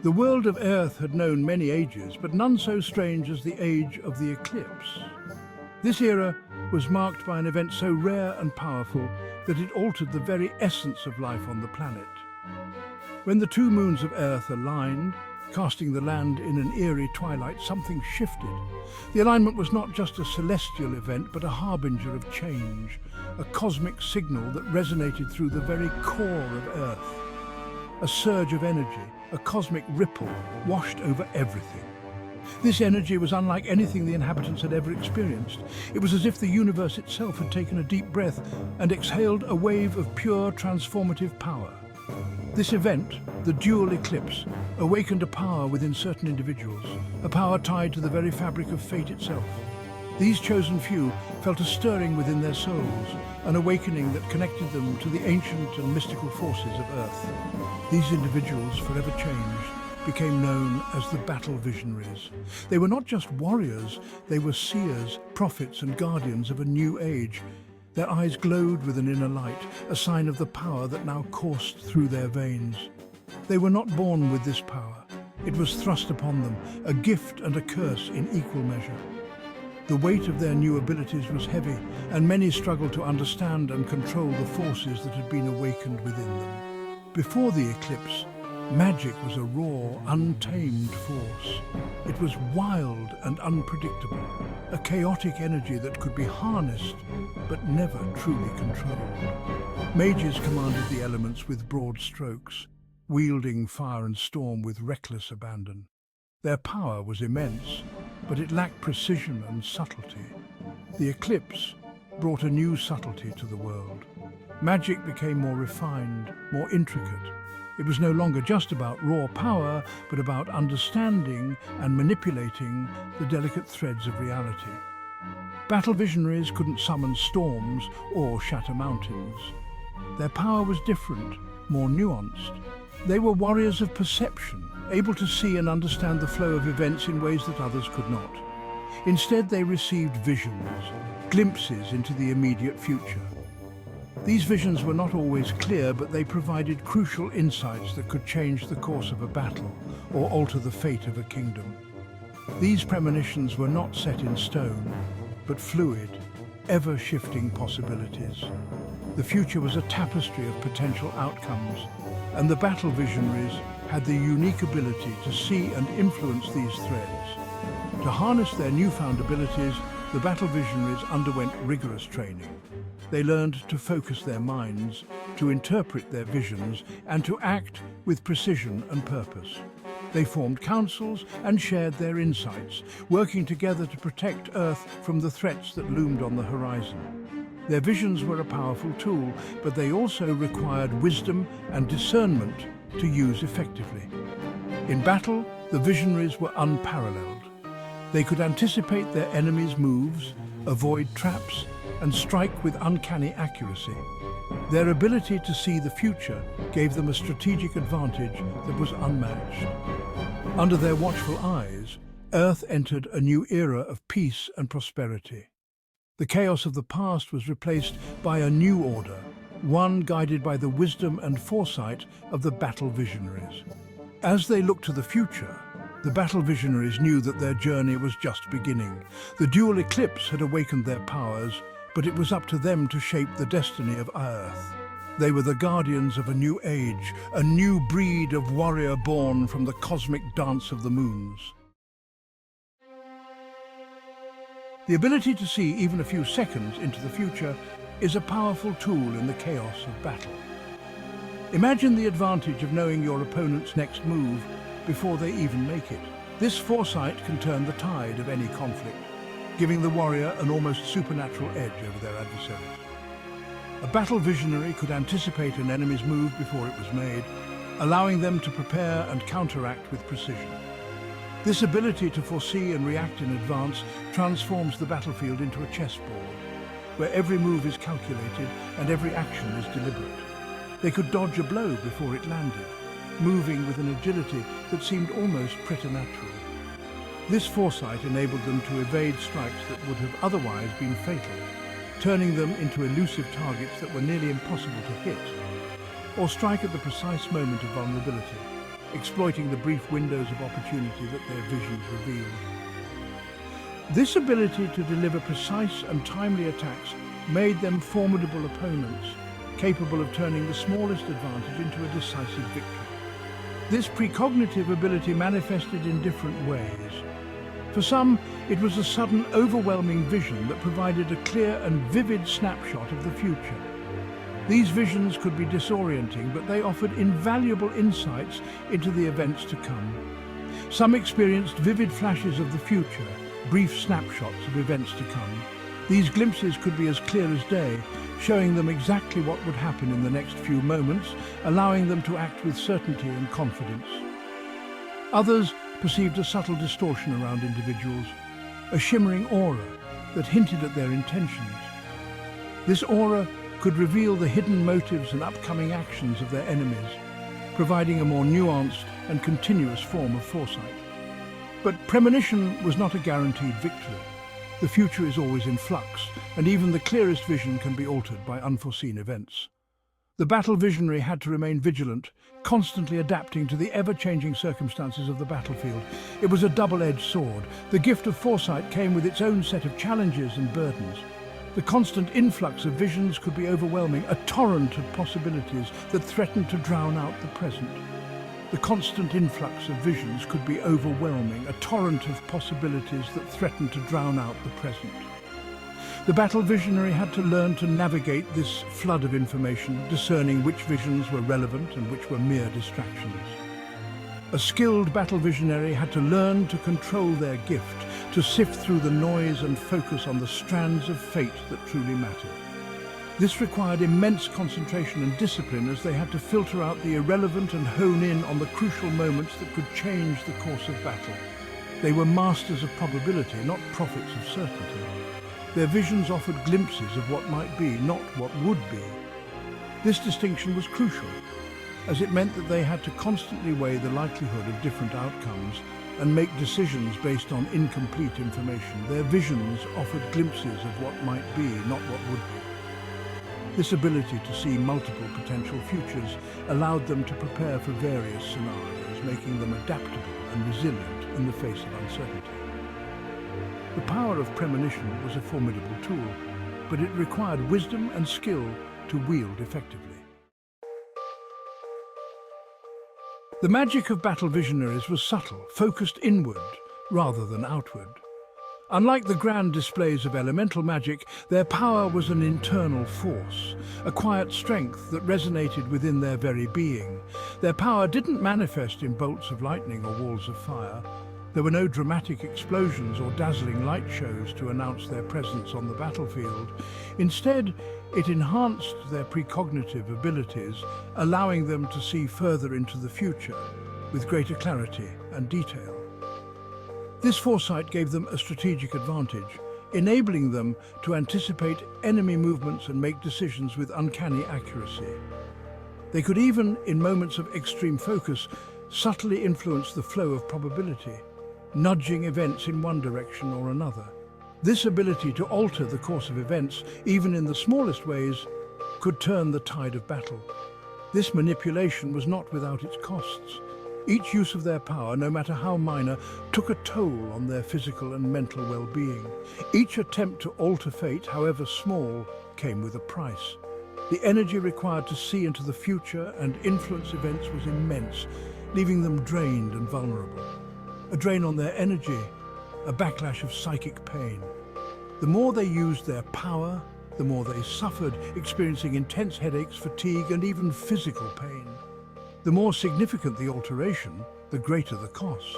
The world of Earth had known many ages, but none so strange as the age of the eclipse. This era was marked by an event so rare and powerful that it altered the very essence of life on the planet. When the two moons of Earth aligned, casting the land in an eerie twilight, something shifted. The alignment was not just a celestial event, but a harbinger of change, a cosmic signal that resonated through the very core of Earth. A surge of energy, a cosmic ripple, washed over everything. This energy was unlike anything the inhabitants had ever experienced. It was as if the universe itself had taken a deep breath and exhaled a wave of pure transformative power. This event, the dual eclipse, awakened a power within certain individuals, a power tied to the very fabric of fate itself. These chosen few felt a stirring within their souls, an awakening that connected them to the ancient and mystical forces of Earth. These individuals, forever changed, became known as the battle visionaries. They were not just warriors, they were seers, prophets and guardians of a new age. Their eyes glowed with an inner light, a sign of the power that now coursed through their veins. They were not born with this power. It was thrust upon them, a gift and a curse in equal measure. The weight of their new abilities was heavy, and many struggled to understand and control the forces that had been awakened within them. Before the eclipse, magic was a raw, untamed force. It was wild and unpredictable, a chaotic energy that could be harnessed but never truly controlled. Mages commanded the elements with broad strokes, wielding fire and storm with reckless abandon. Their power was immense, but it lacked precision and subtlety. The eclipse brought a new subtlety to the world. Magic became more refined, more intricate. It was no longer just about raw power, but about understanding and manipulating the delicate threads of reality. Battle visionaries couldn't summon storms or shatter mountains. Their power was different, more nuanced. They were warriors of perception, able to see and understand the flow of events in ways that others could not. Instead, they received visions, glimpses into the immediate future. These visions were not always clear, but they provided crucial insights that could change the course of a battle or alter the fate of a kingdom. These premonitions were not set in stone, but fluid, ever-shifting possibilities. The future was a tapestry of potential outcomes, and the battle visionaries had the unique ability to see and influence these threads. To harness their newfound abilities, the battle visionaries underwent rigorous training. They learned to focus their minds, to interpret their visions, and to act with precision and purpose. They formed councils and shared their insights, working together to protect Earth from the threats that loomed on the horizon. Their visions were a powerful tool, but they also required wisdom and discernment to use effectively. In battle, the visionaries were unparalleled. They could anticipate their enemies' moves, avoid traps, and strike with uncanny accuracy. Their ability to see the future gave them a strategic advantage that was unmatched. Under their watchful eyes, Earth entered a new era of peace and prosperity. The chaos of the past was replaced by a new order, one guided by the wisdom and foresight of the battle visionaries. As they looked to the future, the battle visionaries knew that their journey was just beginning. The dual eclipse had awakened their powers, but it was up to them to shape the destiny of Earth. They were the guardians of a new age, a new breed of warrior born from the cosmic dance of the moons. The ability to see even a few seconds into the future is a powerful tool in the chaos of battle. Imagine the advantage of knowing your opponent's next move before they even make it. This foresight can turn the tide of any conflict, giving the warrior an almost supernatural edge over their adversaries. A battle visionary could anticipate an enemy's move before it was made, allowing them to prepare and counteract with precision. This ability to foresee and react in advance transforms the battlefield into a chessboard, where every move is calculated and every action is deliberate. They could dodge a blow before it landed, moving with an agility that seemed almost preternatural. This foresight enabled them to evade strikes that would have otherwise been fatal, turning them into elusive targets that were nearly impossible to hit, or strike at the precise moment of vulnerability. exploiting the brief windows of opportunity that their visions revealed. This ability to deliver precise and timely attacks made them formidable opponents, capable of turning the smallest advantage into a decisive victory. This precognitive ability manifested in different ways. For some, it was a sudden, overwhelming vision that provided a clear and vivid snapshot of the future. These visions could be disorienting, but they offered invaluable insights into the events to come. Some experienced vivid flashes of the future, brief snapshots of events to come. These glimpses could be as clear as day, showing them exactly what would happen in the next few moments, allowing them to act with certainty and confidence. Others perceived a subtle distortion around individuals, a shimmering aura that hinted at their intentions. This aura could reveal the hidden motives and upcoming actions of their enemies, providing a more nuanced and continuous form of foresight. But premonition was not a guaranteed victory. The future is always in flux, and even the clearest vision can be altered by unforeseen events. The battle visionary had to remain vigilant, constantly adapting to the ever-changing circumstances of the battlefield. It was a double-edged sword. The gift of foresight came with its own set of challenges and burdens. The constant influx of visions could be overwhelming, a torrent of possibilities that threatened to drown out the present. The constant influx of visions could be overwhelming, a torrent of possibilities that threatened to drown out the present. The battle visionary had to learn to navigate this flood of information, discerning which visions were relevant and which were mere distractions. A skilled battle visionary had to learn to control their gift, to sift through the noise and focus on the strands of fate that truly mattered. This required immense concentration and discipline, as they had to filter out the irrelevant and hone in on the crucial moments that could change the course of battle. They were masters of probability, not prophets of certainty. Their visions offered glimpses of what might be, not what would be. This distinction was crucial, as it meant that they had to constantly weigh the likelihood of different outcomes and make decisions based on incomplete information. Their visions offered glimpses of what might be, not what would be. This ability to see multiple potential futures allowed them to prepare for various scenarios, making them adaptable and resilient in the face of uncertainty. The power of premonition was a formidable tool, but it required wisdom and skill to wield effectively. The magic of battle visionaries was subtle, focused inward rather than outward. Unlike the grand displays of elemental magic, their power was an internal force, a quiet strength that resonated within their very being. Their power didn't manifest in bolts of lightning or walls of fire. There were no dramatic explosions or dazzling light shows to announce their presence on the battlefield. Instead, it enhanced their precognitive abilities, allowing them to see further into the future with greater clarity and detail. This foresight gave them a strategic advantage, enabling them to anticipate enemy movements and make decisions with uncanny accuracy. They could even, in moments of extreme focus, subtly influence the flow of probability, nudging events in one direction or another. This ability to alter the course of events, even in the smallest ways, could turn the tide of battle. This manipulation was not without its costs. Each use of their power, no matter how minor, took a toll on their physical and mental well-being. Each attempt to alter fate, however small, came with a price. The energy required to see into the future and influence events was immense, leaving them drained and vulnerable. A drain on their energy, a backlash of psychic pain. The more they used their power, the more they suffered, experiencing intense headaches, fatigue, and even physical pain. The more significant the alteration, the greater the cost.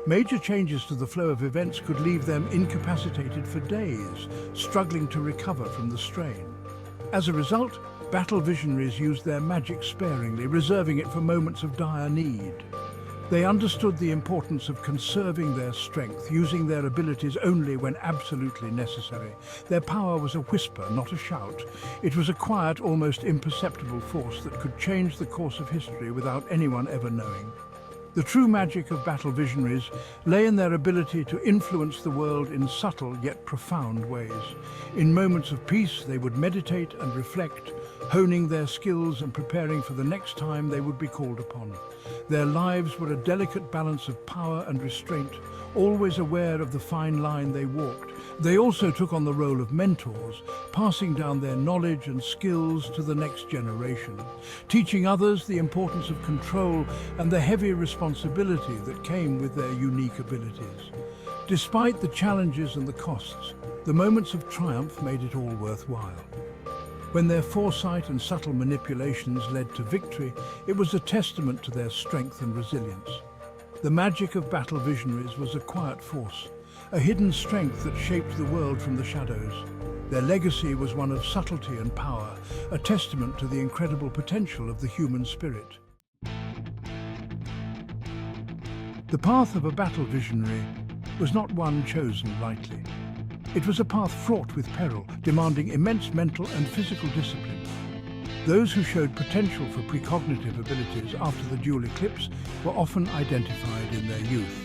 Major changes to the flow of events could leave them incapacitated for days, struggling to recover from the strain. As a result, battle visionaries used their magic sparingly, reserving it for moments of dire need. They understood the importance of conserving their strength, using their abilities only when absolutely necessary. Their power was a whisper, not a shout. It was a quiet, almost imperceptible force that could change the course of history without anyone ever knowing. The true magic of battle visionaries lay in their ability to influence the world in subtle yet profound ways. In moments of peace, they would meditate and reflect, honing their skills and preparing for the next time they would be called upon. Their lives were a delicate balance of power and restraint, always aware of the fine line they walked. They also took on the role of mentors, passing down their knowledge and skills to the next generation, teaching others the importance of control and the heavy responsibility that came with their unique abilities. Despite the challenges and the costs, the moments of triumph made it all worthwhile. When their foresight and subtle manipulations led to victory, it was a testament to their strength and resilience. The magic of battle visionaries was a quiet force, a hidden strength that shaped the world from the shadows. Their legacy was one of subtlety and power, a testament to the incredible potential of the human spirit. The path of a battle visionary was not one chosen lightly. It was a path fraught with peril, demanding immense mental and physical discipline. Those who showed potential for precognitive abilities after the dual eclipse were often identified in their youth.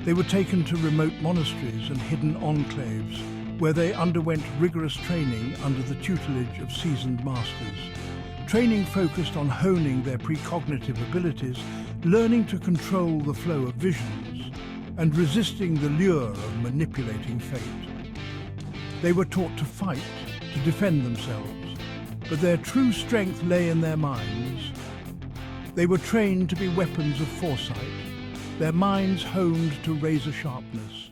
They were taken to remote monasteries and hidden enclaves, where they underwent rigorous training under the tutelage of seasoned masters. Training focused on honing their precognitive abilities, learning to control the flow of visions, and resisting the lure of manipulating fate. They were taught to fight, to defend themselves, but their true strength lay in their minds. They were trained to be weapons of foresight, their minds honed to razor sharpness.